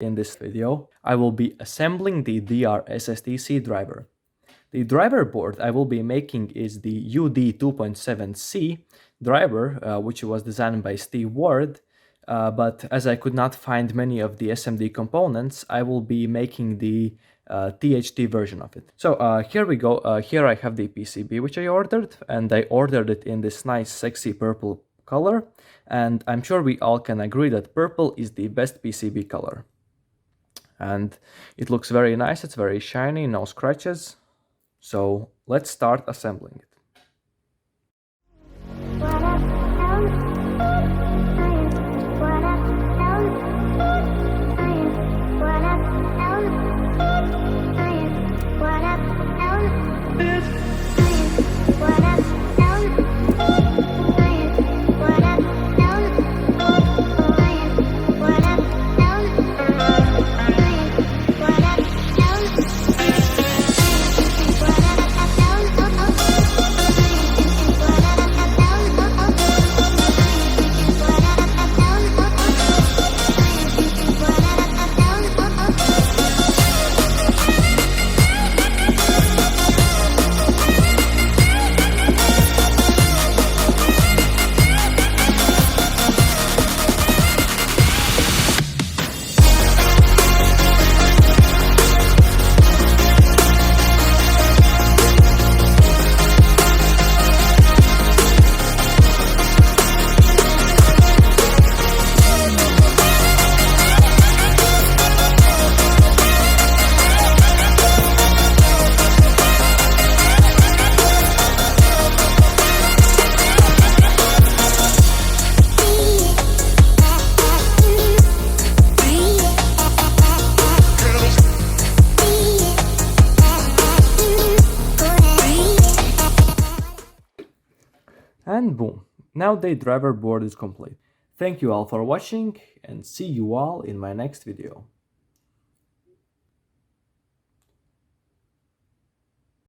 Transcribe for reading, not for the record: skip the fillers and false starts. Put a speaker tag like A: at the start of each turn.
A: In this video, I will be assembling the DRSSTC driver. The driver board I will be making is the UD2.7C driver, which was designed by Steve Ward, but as I could not find many of the SMD components, I will be making the THT version of it. So here we go. Here I have the PCB which I ordered, and I ordered it in this nice sexy purple color, and I'm sure we all can agree that purple is the best PCB color. And it looks very nice, it's very shiny, no scratches. So let's start assembling it. And boom, now the driver board is complete. Thank you all for watching, and see you all in my next video.